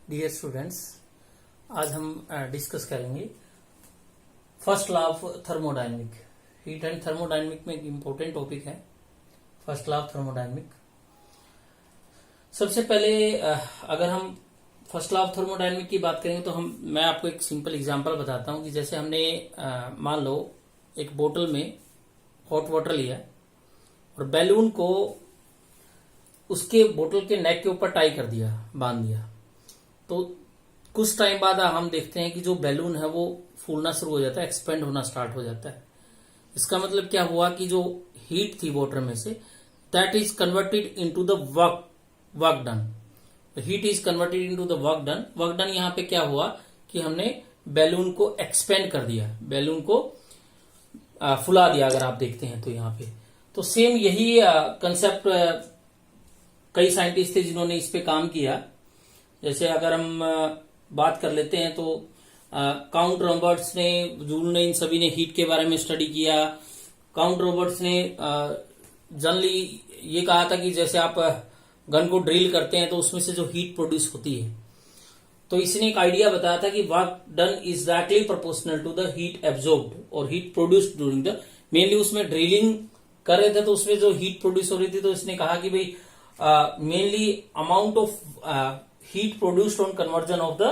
Dear students, आज हम discuss करेंगे first law of thermodynamic. Heat and thermodynamic में एक इम्पोर्टेंट टॉपिक है फर्स्ट लॉ ऑफ थर्मोडायनेमिक। सबसे पहले अगर हम फर्स्ट लॉ ऑफ थर्मोडायनेमिक की बात करेंगे तो मैं आपको एक सिंपल एग्जांपल बताता हूं कि जैसे हमने मान लो एक बोतल में हॉट वाटर लिया और बैलून को उसके बोतल के नेक के ऊपर टाई कर दिया, बांध दिया। तो कुछ टाइम बाद हम देखते हैं कि जो बैलून है वो फूलना शुरू हो जाता है, एक्सपेंड होना स्टार्ट हो जाता है। इसका मतलब क्या हुआ कि जो हीट थी वाटर में से, that is converted into the work done. Heat is converted into the work done. Work done यहां पे क्या हुआ कि हमने बैलून को एक्सपेंड कर दिया, बैलून को फुला दिया। अगर आप देखते हैं तो यहाँ पे तो सेम यही कंसेप्ट कई साइंटिस्ट थे जिन्होंने इस पे काम किया। जैसे अगर हम बात कर लेते हैं तो काउंट रॉबर्ट्स ने, जूल ने, इन सभी ने हीट के बारे में स्टडी किया। काउंट रॉबर्ट्स ने जनरली ये कहा था कि जैसे आप गन को ड्रिल करते हैं तो उसमें से जो हीट प्रोड्यूस होती है, तो इसने एक आइडिया बताया था कि work done is directly proportional to the heat absorbed और heat produced during the. Mainly उसमें ड्रिलिंग कर रहे थे तो उसमें जो हीट प्रोड्यूस हो रही थी, तो इसने कहा कि भाई mainly amount of heat produced on conversion of the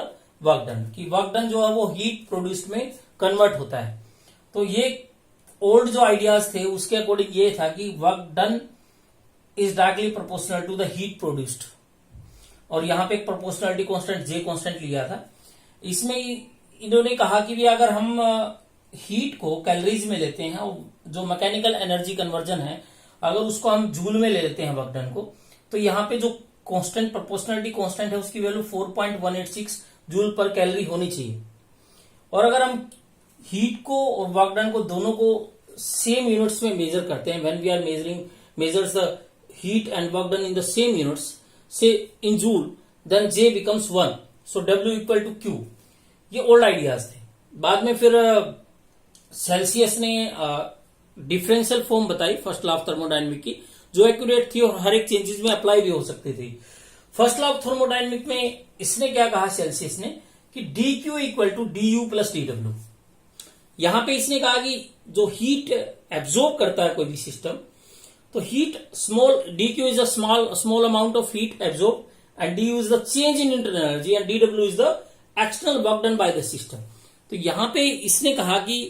work done, कि वर्क डन जो है वो हीट प्रोड्यूस्ड में कन्वर्ट होता है। तो ये ओल्ड जो आइडियाज थे उसके अकॉर्डिंग ये था कि work done is directly proportional to the heat produced, और यहां पे एक प्रोपोर्शनलिटी कांस्टेंट जे कांस्टेंट लिया था। इसमें इन्होंने कहा कि भी अगर हम हीट को कैलोरीज में लेते हैं और जो मैकेनिकल एनर्जी कन्वर्जन है अगर उसको हम जूल में ले लेते हैं वर्क डन को, तो यहाँ पे जो कांस्टेंट प्रोपोर्शनलिटी कांस्टेंट है उसकी वैल्यू 4.186 जूल पर कैलोरी होनी चाहिए। और अगर हम हीट को और वर्क डन को दोनों को सेम यूनिट्स में मेजर करते हैं, when we are measures the heat and work done in the same units से in joule, then J becomes 1, so W equal to Q। ये ओल्ड आइडियाज थे। बाद में फिर सेल्सियस ने डिफरेंशियल फॉर्म बताई फर्स्ट लॉ ऑफ थर्मोडायनेमिक की, जो एक्यूरेट थी और हर एक चेंजेस में अप्लाई भी हो सकती थी। फर्स्ट लॉ ऑफ थर्मोडायनेमिक में इसने क्या कहा सेल्सियस ने कि dQ equal to DU plus DW। यहां पे इसने कहा कि जो हीट एब्जॉर्ब करता है कोई भी सिस्टम, तो heat small dQ is a small amount of heat absorb and DU is the change in internal energy and DW is the external work done by the system. तो यहां पे इसने कहा कि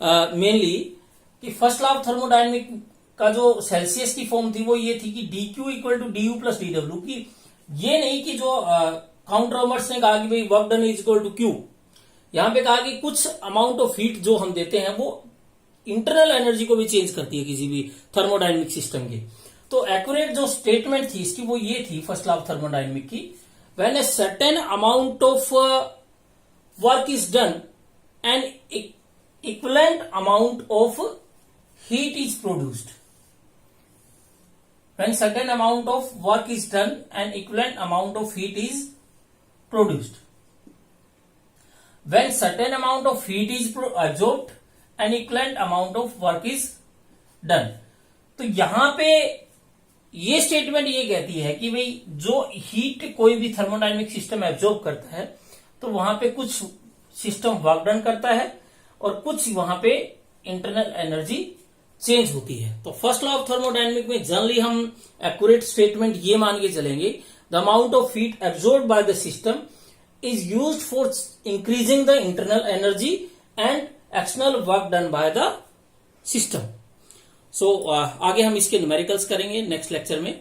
मेनली कि फर्स्ट लॉ ऑफ थर्मोडायनेमिक का जो Celsius की फॉर्म थी वो ये थी कि dQ equal to DU plus DW, की ये नहीं कि जो काउंट रॉबर्ट्स ने कहा कि भाई work done is equal to Q। यहां पे कहा कि कुछ अमाउंट ऑफ हीट जो हम देते हैं वो इंटरनल एनर्जी को भी चेंज करती है किसी भी थर्मोडायनेमिक सिस्टम की। तो एक्यूरेट जो स्टेटमेंट थी इसकी वो ये थी फर्स्ट लॉ ऑफ थर्मोडायनेमिक की, when a certain amount of work is done and equivalent amount of heat is produced. When certain amount of work is done and equivalent amount of heat is produced. When certain amount of heat is absorbed and equivalent amount of work is done. तो यहां पे ये statement ये कहती है कि भाई जो हीट कोई भी थर्मोडायनेमिक सिस्टम एब्जॉर्ब करता है तो वहां पे कुछ सिस्टम वर्क डन करता है और कुछ वहां पे इंटरनल एनर्जी चेंज होती है। तो फर्स्ट लॉ ऑफ थर्मोडायनेमिक में जनरली हम एक्यूरेट स्टेटमेंट ये मान के चलेंगे, the amount of heat absorbed by the system is used for increasing the internal energy and external work done by the system. So आगे हम इसके न्यूमेरिकल्स करेंगे नेक्स्ट लेक्चर में।